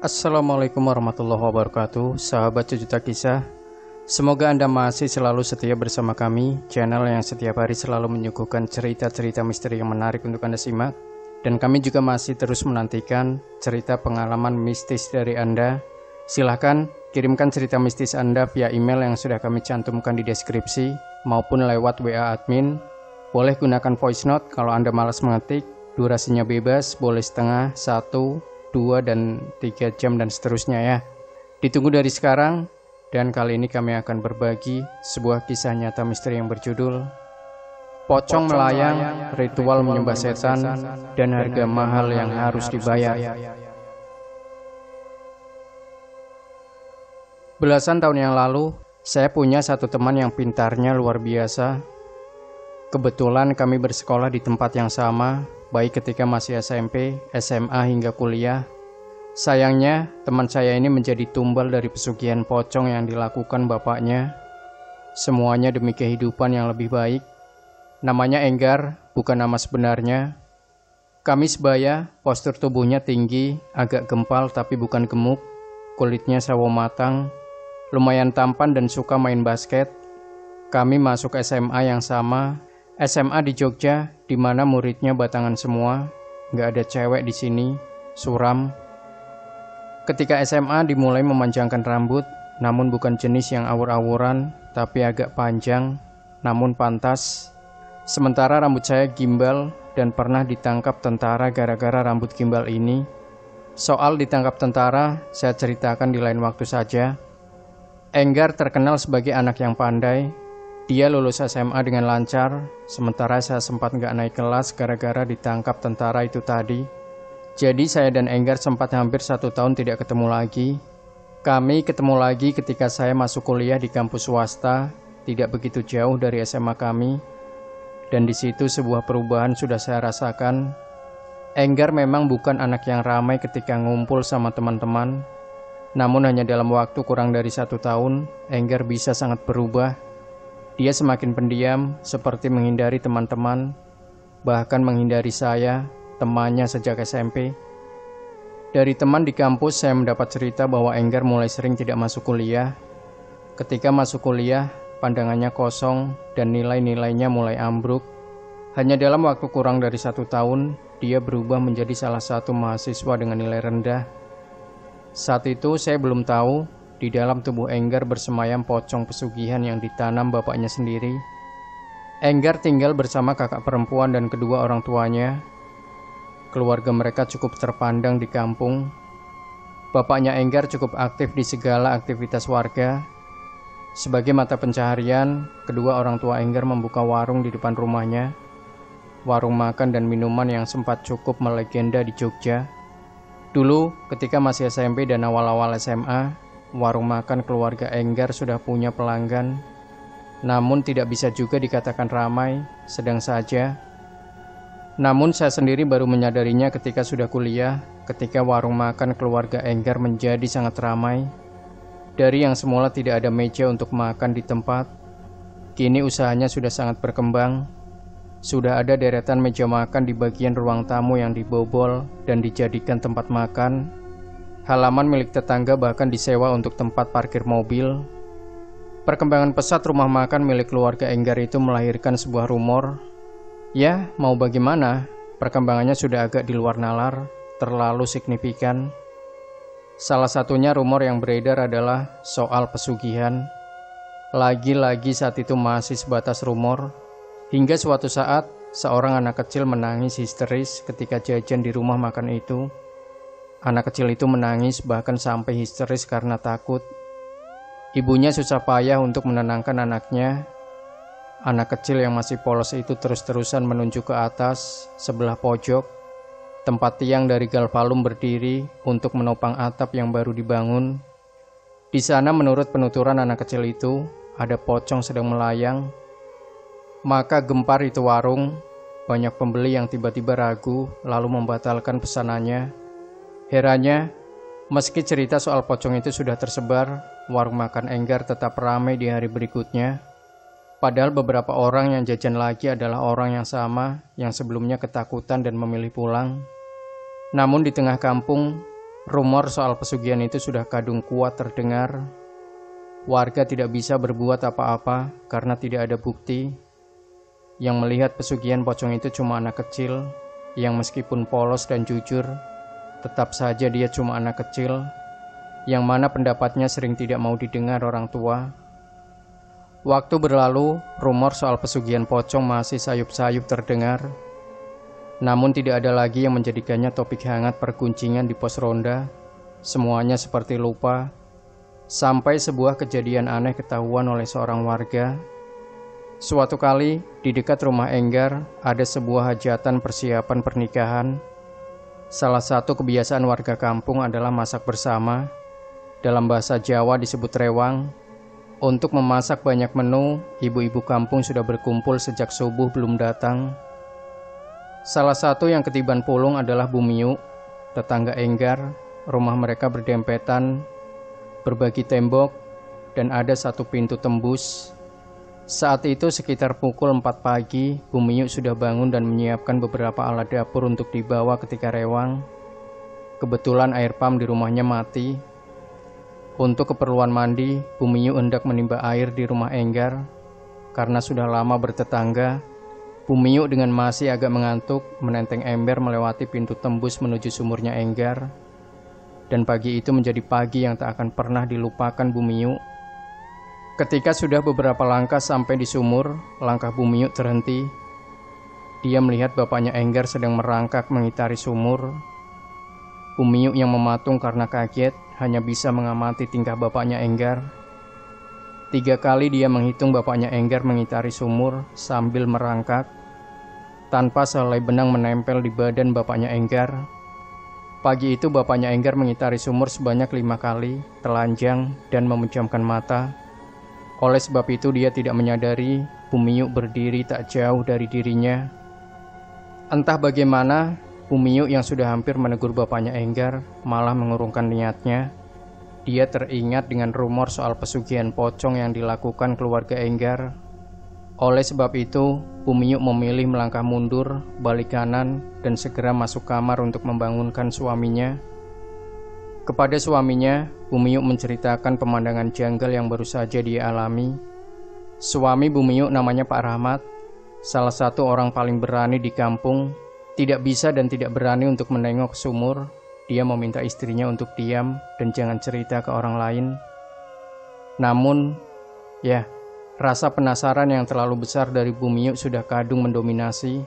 Assalamualaikum warahmatullahi wabarakatuh, sahabat Sejuta Kisah. Semoga Anda masih selalu setia bersama kami, channel yang setiap hari selalu menyuguhkan cerita-cerita misteri yang menarik untuk Anda simak. Dan kami juga masih terus menantikan cerita pengalaman mistis dari Anda. Silahkan kirimkan cerita mistis Anda via email yang sudah kami cantumkan di deskripsi, maupun lewat WA admin. Boleh gunakan voice note kalau Anda malas mengetik, durasinya bebas, boleh setengah, 1, 2, dan 3 jam dan seterusnya ya. Ditunggu dari sekarang. Dan kali ini kami akan berbagi sebuah kisah nyata misteri yang berjudul Pocong Melayang, Ritual Menyembah Setan, dan Harga Mahal yang Harus Dibayar. Belasan tahun yang lalu, saya punya satu teman yang pintarnya luar biasa. Kebetulan kami bersekolah di tempat yang sama, baik ketika masih SMP, SMA hingga kuliah. Sayangnya, teman saya ini menjadi tumbal dari pesugihan pocong yang dilakukan bapaknya. Semuanya demi kehidupan yang lebih baik. Namanya Enggar, bukan nama sebenarnya. Kami sebaya, postur tubuhnya tinggi, agak gempal tapi bukan gemuk. Kulitnya sawo matang, lumayan tampan dan suka main basket. Kami masuk SMA yang sama, SMA di Jogja, di mana muridnya batangan semua, nggak ada cewek di sini, suram. Ketika SMA dimulai memanjangkan rambut, namun bukan jenis yang awur-awuran, tapi agak panjang, namun pantas. Sementara rambut saya gimbal dan pernah ditangkap tentara gara-gara rambut gimbal ini. Soal ditangkap tentara, saya ceritakan di lain waktu saja. Enggar terkenal sebagai anak yang pandai. Dia lulus SMA dengan lancar, sementara saya sempat nggak naik kelas gara-gara ditangkap tentara itu tadi. Jadi saya dan Enggar sempat hampir 1 tahun tidak ketemu lagi. Kami ketemu lagi ketika saya masuk kuliah di kampus swasta, tidak begitu jauh dari SMA kami. Dan di situ sebuah perubahan sudah saya rasakan. Enggar memang bukan anak yang ramai ketika ngumpul sama teman-teman. Namun hanya dalam waktu kurang dari 1 tahun, Enggar bisa sangat berubah. Dia semakin pendiam, seperti menghindari teman-teman, bahkan menghindari saya, temannya sejak SMP. Dari teman di kampus saya mendapat cerita bahwa Enggar mulai sering tidak masuk kuliah. Ketika masuk kuliah, pandangannya kosong dan nilai-nilainya mulai ambruk. Hanya dalam waktu kurang dari 1 tahun, dia berubah menjadi salah satu mahasiswa dengan nilai rendah. Saat itu saya belum tahu, di dalam tubuh Enggar bersemayam pocong pesugihan yang ditanam bapaknya sendiri. Enggar tinggal bersama kakak perempuan dan kedua orang tuanya. Keluarga mereka cukup terpandang di kampung. Bapaknya Enggar cukup aktif di segala aktivitas warga. Sebagai mata pencaharian, kedua orang tua Enggar membuka warung di depan rumahnya. Warung makan dan minuman yang sempat cukup melegenda di Jogja. Dulu, ketika masih SMP dan awal-awal SMA, warung makan keluarga Enggar sudah punya pelanggan. Namun tidak bisa juga dikatakan ramai, sedang saja. Namun saya sendiri baru menyadarinya ketika sudah kuliah, ketika warung makan keluarga Enggar menjadi sangat ramai. Dari yang semula tidak ada meja untuk makan di tempat, kini usahanya sudah sangat berkembang. Sudah ada deretan meja makan di bagian ruang tamu yang dibobol dan dijadikan tempat makan. Halaman milik tetangga bahkan disewa untuk tempat parkir mobil. Perkembangan pesat rumah makan milik keluarga Enggar itu melahirkan sebuah rumor. Ya, mau bagaimana? Perkembangannya sudah agak di luar nalar, terlalu signifikan. Salah satunya rumor yang beredar adalah soal pesugihan. Lagi-lagi saat itu masih sebatas rumor. Hingga suatu saat, seorang anak kecil menangis histeris ketika jajan di rumah makan itu. Anak kecil itu menangis bahkan sampai histeris karena takut. Ibunya susah payah untuk menenangkan anaknya. Anak kecil yang masih polos itu terus-terusan menunjuk ke atas, sebelah pojok, tempat tiang dari galvalum berdiri untuk menopang atap yang baru dibangun. Di sana menurut penuturan anak kecil itu, ada pocong sedang melayang. Maka gempar itu warung, banyak pembeli yang tiba-tiba ragu lalu membatalkan pesanannya. Herannya, meski cerita soal pocong itu sudah tersebar, warung makan Enggar tetap ramai di hari berikutnya. Padahal beberapa orang yang jajan lagi adalah orang yang sama yang sebelumnya ketakutan dan memilih pulang. Namun di tengah kampung, Rumor soal pesugihan itu sudah kadung kuat terdengar. Warga tidak bisa berbuat apa-apa karena tidak ada bukti. Yang melihat pesugihan pocong itu cuma anak kecil, yang meskipun polos dan jujur, tetap saja dia cuma anak kecil, yang mana pendapatnya sering tidak mau didengar orang tua. Waktu berlalu, rumor soal pesugihan pocong masih sayup-sayup terdengar. Namun tidak ada lagi yang menjadikannya topik hangat perguncingan di pos ronda. Semuanya seperti lupa. Sampai sebuah kejadian aneh ketahuan oleh seorang warga. Suatu kali, di dekat rumah Enggar, ada sebuah hajatan persiapan pernikahan. Salah satu kebiasaan warga kampung adalah masak bersama. Dalam bahasa Jawa disebut rewang. Untuk memasak banyak menu, ibu-ibu kampung sudah berkumpul sejak subuh belum datang. Salah satu yang ketiban pulung adalah Bu Miu, tetangga Enggar. Rumah mereka berdempetan, berbagi tembok, dan ada satu pintu tembus. Saat itu sekitar pukul 4 pagi, Bu Miu sudah bangun dan menyiapkan beberapa alat dapur untuk dibawa ketika rewang. Kebetulan air pam di rumahnya mati. Untuk keperluan mandi, Bu Miu hendak menimba air di rumah Enggar. Karena sudah lama bertetangga, Bu Miu dengan masih agak mengantuk menenteng ember melewati pintu tembus menuju sumurnya Enggar. Dan pagi itu menjadi pagi yang tak akan pernah dilupakan Bu Miu. Ketika sudah beberapa langkah sampai di sumur, langkah Bu Miu terhenti. Dia melihat bapaknya Enggar sedang merangkak mengitari sumur. Bu Miu yang mematung karena kaget hanya bisa mengamati tingkah bapaknya Enggar. 3 kali dia menghitung bapaknya Enggar mengitari sumur sambil merangkak, tanpa sehelai benang menempel di badan bapaknya Enggar. Pagi itu bapaknya Enggar mengitari sumur sebanyak 5 kali, telanjang dan memejamkan mata. Oleh sebab itu dia tidak menyadari Bu Miu berdiri tak jauh dari dirinya. Entah bagaimana, Bu Miu yang sudah hampir menegur bapaknya Enggar malah mengurungkan niatnya. Dia teringat dengan rumor soal pesugihan pocong yang dilakukan keluarga Enggar. Oleh sebab itu, Bu Miu memilih melangkah mundur, balik kanan, dan segera masuk kamar untuk membangunkan suaminya. Kepada suaminya, Bu Miu menceritakan pemandangan janggal yang baru saja dia alami. Suami Bu Miu namanya Pak Rahmat, salah satu orang paling berani di kampung. Tidak bisa dan tidak berani untuk menengok ke sumur. Dia meminta istrinya untuk diam dan jangan cerita ke orang lain. Namun, rasa penasaran yang terlalu besar dari Bu Miu sudah kadung mendominasi.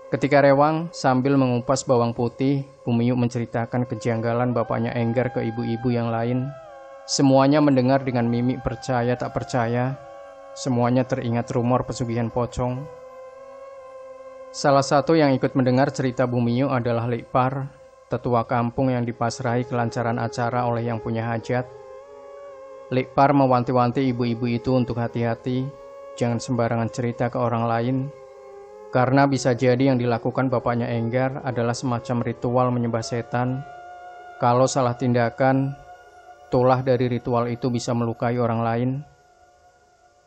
Ketika rewang sambil mengupas bawang putih, Bu Miu menceritakan kejanggalan bapaknya Enggar ke ibu-ibu yang lain. Semuanya mendengar dengan mimik percaya tak percaya. Semuanya teringat rumor pesugihan pocong. Salah satu yang ikut mendengar cerita Bu Miu adalah Likpar, tetua kampung yang dipasrahi kelancaran acara oleh yang punya hajat. Likpar mewanti-wanti ibu-ibu itu untuk hati-hati, jangan sembarangan cerita ke orang lain, karena bisa jadi yang dilakukan bapaknya Enggar adalah semacam ritual menyembah setan. Kalau salah tindakan, tulah dari ritual itu bisa melukai orang lain.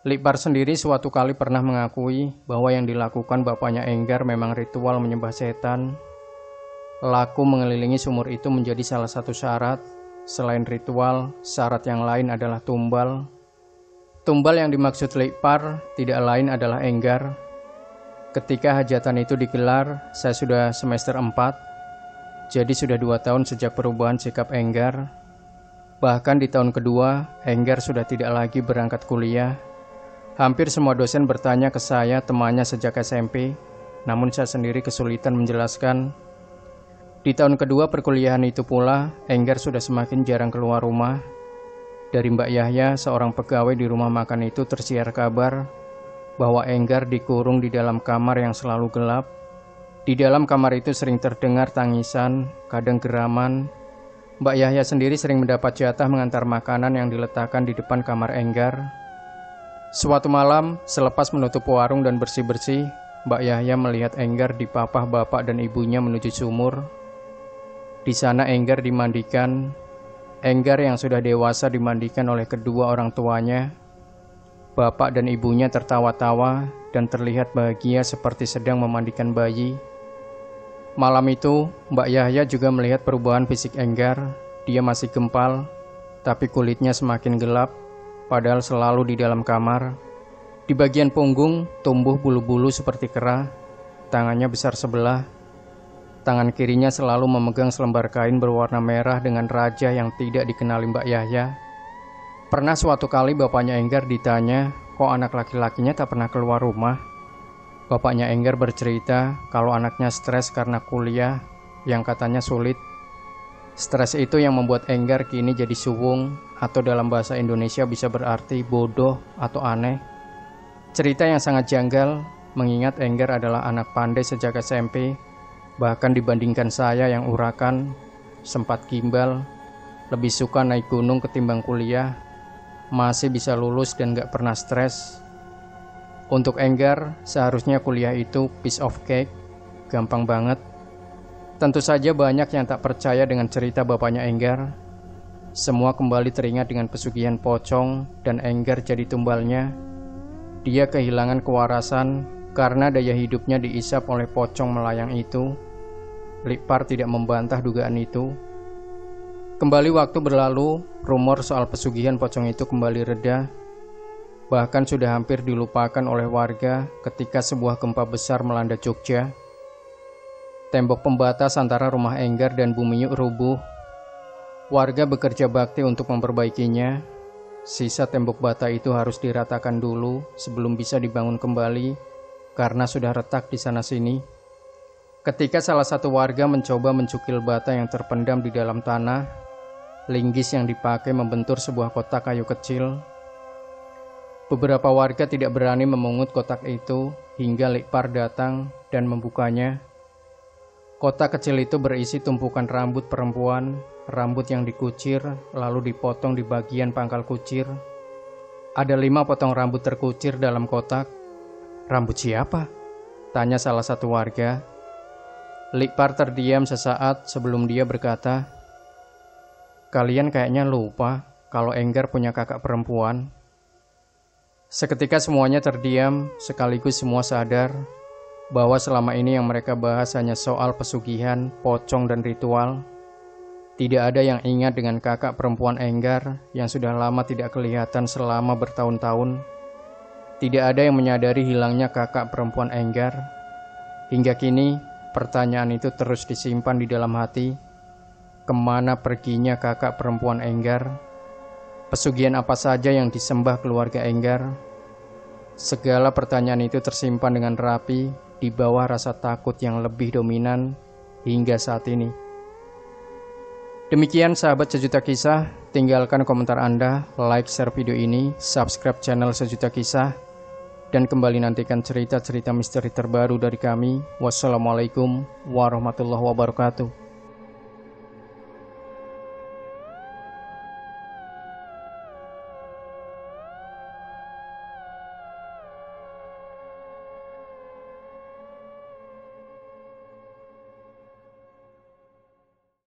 Likpar sendiri suatu kali pernah mengakui bahwa yang dilakukan bapaknya Enggar memang ritual menyembah setan. Laku mengelilingi sumur itu menjadi salah satu syarat. Selain ritual, syarat yang lain adalah tumbal. Tumbal yang dimaksud Likpar tidak lain adalah Enggar. Ketika hajatan itu digelar, saya sudah semester 4. Jadi sudah 2 tahun sejak perubahan sikap Enggar. Bahkan di tahun kedua, Enggar sudah tidak lagi berangkat kuliah. Hampir semua dosen bertanya ke saya temannya sejak SMP, namun saya sendiri kesulitan menjelaskan. Di tahun kedua perkuliahan itu pula, Enggar sudah semakin jarang keluar rumah. Dari Mbak Yahya, seorang pegawai di rumah makan itu tersiar kabar bahwa Enggar dikurung di dalam kamar yang selalu gelap. Di dalam kamar itu sering terdengar tangisan, kadang geraman. Mbak Yahya sendiri sering mendapat jatah mengantar makanan yang diletakkan di depan kamar Enggar. Suatu malam, selepas menutup warung dan bersih-bersih, Mbak Yahya melihat Enggar dipapah bapak dan ibunya menuju sumur. Di sana Enggar dimandikan. Enggar yang sudah dewasa dimandikan oleh kedua orang tuanya. Bapak dan ibunya tertawa-tawa dan terlihat bahagia seperti sedang memandikan bayi. Malam itu, Mbak Yahya juga melihat perubahan fisik Enggar. Dia masih gempal, tapi kulitnya semakin gelap, padahal selalu di dalam kamar. Di bagian punggung tumbuh bulu-bulu seperti kera, tangannya besar sebelah. Tangan kirinya selalu memegang selembar kain berwarna merah dengan raja yang tidak dikenali Mbak Yahya. Pernah suatu kali bapaknya Enggar ditanya, kok anak laki-lakinya tak pernah keluar rumah? Bapaknya Enggar bercerita kalau anaknya stres karena kuliah yang katanya sulit. Stres itu yang membuat Enggar kini jadi suwung, atau dalam bahasa Indonesia bisa berarti bodoh atau aneh. Cerita yang sangat janggal, mengingat Enggar adalah anak pandai sejak SMP. Bahkan dibandingkan saya yang urakan, sempat gimbal, lebih suka naik gunung ketimbang kuliah, masih bisa lulus dan gak pernah stres. Untuk Enggar, seharusnya kuliah itu piece of cake, gampang banget. Tentu saja banyak yang tak percaya dengan cerita bapaknya Enggar. Semua kembali teringat dengan pesugihan pocong dan Enggar jadi tumbalnya. Dia kehilangan kewarasan karena daya hidupnya diisap oleh pocong melayang itu. Likpar tidak membantah dugaan itu. Kembali waktu berlalu, rumor soal pesugihan pocong itu kembali reda. Bahkan sudah hampir dilupakan oleh warga ketika sebuah gempa besar melanda Jogja. Tembok pembatas antara rumah Enggar dan Bumiyu rubuh. Warga bekerja bakti untuk memperbaikinya. Sisa tembok bata itu harus diratakan dulu sebelum bisa dibangun kembali karena sudah retak di sana-sini. Ketika salah satu warga mencoba mencukil bata yang terpendam di dalam tanah, linggis yang dipakai membentur sebuah kotak kayu kecil. Beberapa warga tidak berani memungut kotak itu hingga Likpar datang dan membukanya. Kotak kecil itu berisi tumpukan rambut perempuan, rambut yang dikucir lalu dipotong di bagian pangkal kucir. Ada 5 potong rambut terkucir dalam kotak. Rambut siapa? Tanya salah satu warga. Likpar terdiam sesaat sebelum dia berkata, kalian kayaknya lupa kalau Enggar punya kakak perempuan. Seketika semuanya terdiam, sekaligus semua sadar bahwa selama ini yang mereka bahas hanya soal pesugihan, pocong, dan ritual. Tidak ada yang ingat dengan kakak perempuan Enggar yang sudah lama tidak kelihatan selama bertahun-tahun. Tidak ada yang menyadari hilangnya kakak perempuan Enggar. Hingga kini, pertanyaan itu terus disimpan di dalam hati. Kemana perginya kakak perempuan Enggar? Pesugihan apa saja yang disembah keluarga Enggar? Segala pertanyaan itu tersimpan dengan rapi di bawah rasa takut yang lebih dominan hingga saat ini. Demikian sahabat Sejuta Kisah, tinggalkan komentar Anda, like, share video ini, subscribe channel Sejuta Kisah, dan kembali nantikan cerita-cerita misteri terbaru dari kami. Wassalamualaikum warahmatullahi wabarakatuh.